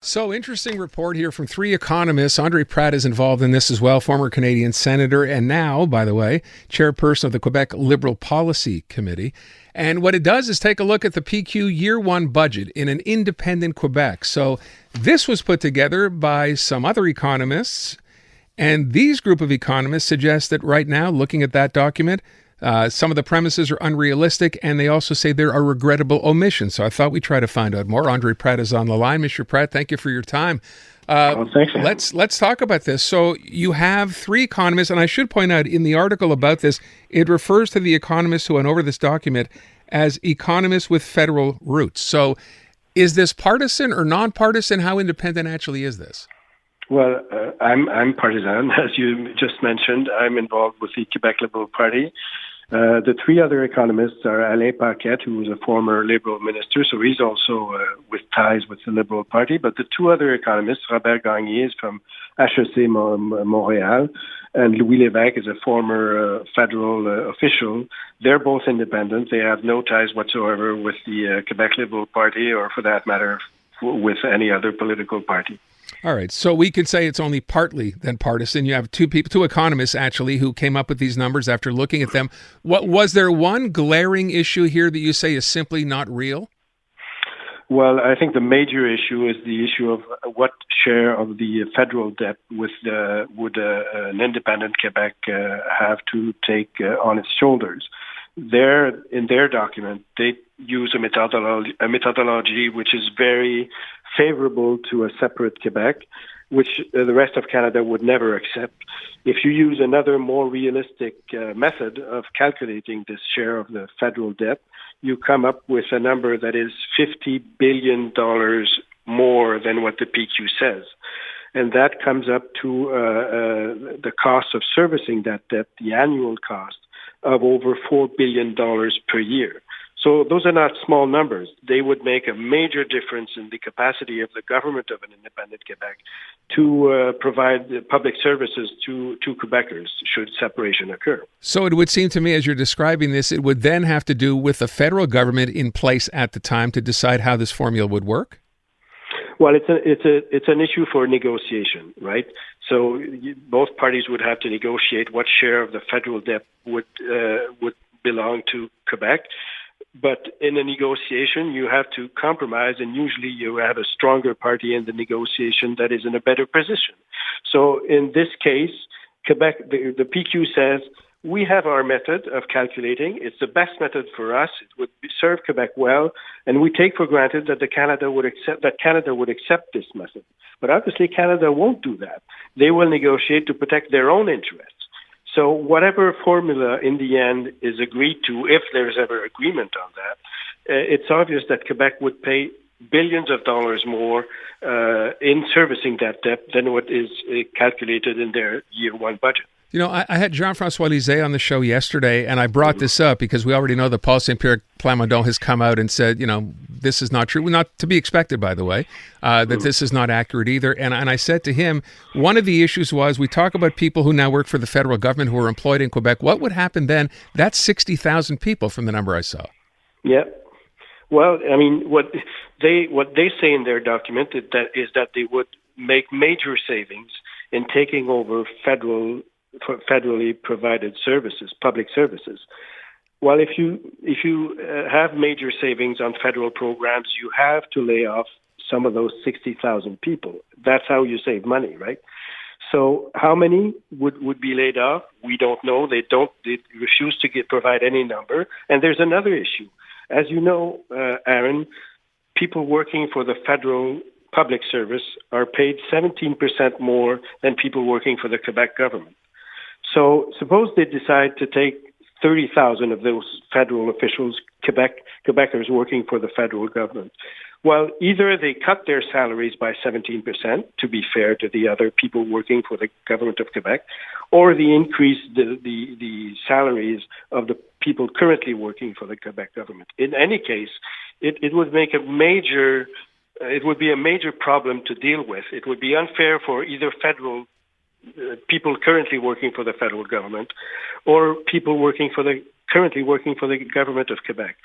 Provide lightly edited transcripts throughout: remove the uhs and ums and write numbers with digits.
So interesting report here from three economists. Andre Pratte is involved in this as well, former Canadian senator, and now, by the way, chairperson of the Quebec Liberal Policy Committee. And what it does is take a look at the PQ Year 1 budget in an independent Quebec. So this was put together by some other economists, and these group of economists suggest that right now, looking at that document, some of the premises are unrealistic, and they also say there are regrettable omissions. So I thought we'd try to find out more. Andre Pratte is on the line. Mr. Pratte, thank you for your time. Thanks. Let's talk about this. So you have three economists, and I should point out in the article about this, it refers to the economists who went over this document as economists with federal roots. So is this partisan or nonpartisan? How independent actually is this? Well, I'm partisan, as you just mentioned. I'm involved with the Quebec Liberal Party. The three other economists are Alain Paquette, who was a former Liberal minister, so he's also with ties with the Liberal Party. But the two other economists, Robert Gagné is from HEC Montréal, and Louis Lévesque is a former federal official. They're both independent. They have no ties whatsoever with the Quebec Liberal Party, or for that matter, with any other political party. All right. So we could say it's only partly then partisan. You have two economists actually who came up with these numbers after looking at them. What was there one glaring issue here that you say is simply not real? Well, I think the major issue is the issue of what share of the federal debt would an independent Quebec have to take on its shoulders. In their document, they use a methodology which is very favorable to a separate Quebec, which the rest of Canada would never accept. If you use another more realistic method of calculating this share of the federal debt, you come up with a number that is $50 billion more than what the PQ says. And that comes up to the cost of servicing that debt, the annual cost of over $4 billion per year. So those are not small numbers. They would make a major difference in the capacity of the government of an independent Quebec to provide public services to Quebecers should separation occur. So it would seem to me, as you're describing this, it would then have to do with the federal government in place at the time to decide how this formula would work? Well, it's an issue for negotiation, right? So both parties would have to negotiate what share of the federal debt would belong to Quebec. But in a negotiation, you have to compromise, and usually you have a stronger party in the negotiation that is in a better position. So in this case, Quebec, the PQ says, we have our method of calculating. It's the best method for us. It would serve Quebec well, and we take for granted that Canada would accept this method. But obviously, Canada won't do that. They will negotiate to protect their own interests. So whatever formula in the end is agreed to, if there's ever agreement on that, it's obvious that Quebec would pay billions of dollars more in servicing that debt than what is calculated in their Year 1 budget. You know, I had Jean-François Lisée on the show yesterday, and I brought this up because we already know that Paul Saint-Pierre Plamondon has come out and said, you know, this is not true. Not to be expected, by the way, that this is not accurate either. And I said to him, one of the issues was we talk about people who now work for the federal government who are employed in Quebec. What would happen then? That's 60,000 people from the number I saw. Yeah. Well, I mean, what they say in their document is that they would make major savings in taking over federally provided services, public services. Well, if you have major savings on federal programs, you have to lay off some of those 60,000 people. That's how you save money, right? So how many would be laid off? We don't know. They refuse to provide any number. And there's another issue. As you know, Aaron, people working for the federal public service are paid 17% more than people working for the Quebec government. So suppose they decide to take 30,000 of those federal officials, Quebecers working for the federal government. Well, either they cut their salaries by 17%, to be fair to the other people working for the government of Quebec, or they increase the salaries of the people currently working for the Quebec government. In any case, it would make it would be a major problem to deal with. It would be unfair for either federal people currently working for the federal government or people currently working for the government of Quebec.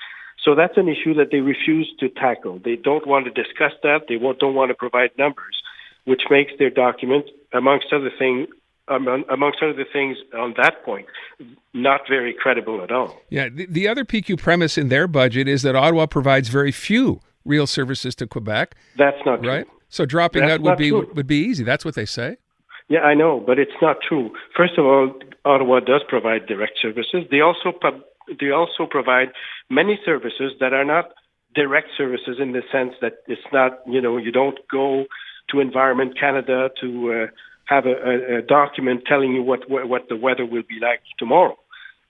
So that's an issue that they refuse to tackle. They don't want to discuss that. They don't want to provide numbers, which makes their document, amongst other things on that point, not very credible at all. Yeah, the other PQ premise in their budget is that Ottawa provides very few real services to Quebec. That's not right. true. So dropping That's out would be easy. That's what they say. Yeah, I know, but it's not true. First of all, Ottawa does provide direct services. They also provide many services that are not direct services in the sense that it's not, you don't go to Environment Canada to have a document telling you what the weather will be like tomorrow.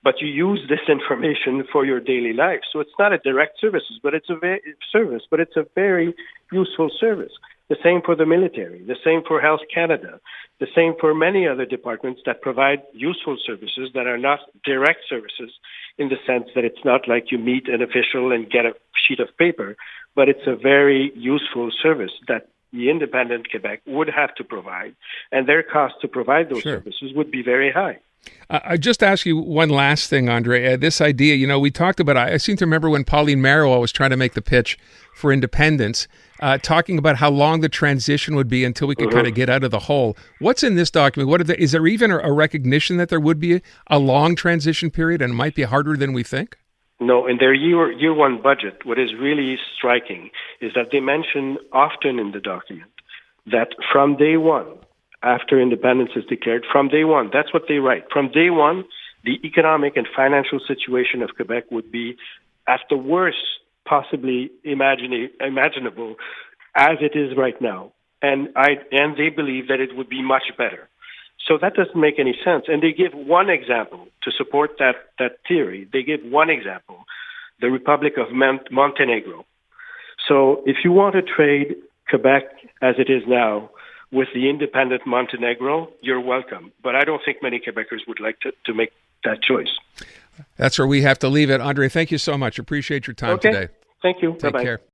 But you use this information for your daily life. So it's not a direct service, but it's a very useful service. The same for the military, the same for Health Canada, the same for many other departments that provide useful services that are not direct services in the sense that it's not like you meet an official and get a sheet of paper, but it's a very useful service that the independent Quebec would have to provide, and their cost to provide those services would be very high. I just ask you one last thing, Andre. This idea, we talked about, I seem to remember when Pauline Marois was trying to make the pitch for independence, talking about how long the transition would be until we could kind of get out of the hole. What's in this document? Is there even a recognition that there would be a long transition period and it might be harder than we think? No, in their year one budget, what is really striking is that they mention often in the document that from day one, after independence is declared, from day one, that's what they write. From day one, the economic and financial situation of Quebec would be at the worst possibly imaginable as it is right now. And they believe that it would be much better. So that doesn't make any sense. And they give one example to support that theory. They give one example, the Republic of Montenegro. So if you want to trade Quebec as it is now with the independent Montenegro, you're welcome. But I don't think many Quebecers would like to make that choice. That's where we have to leave it. Andre, thank you so much. Appreciate your time today. Thank you. Take care.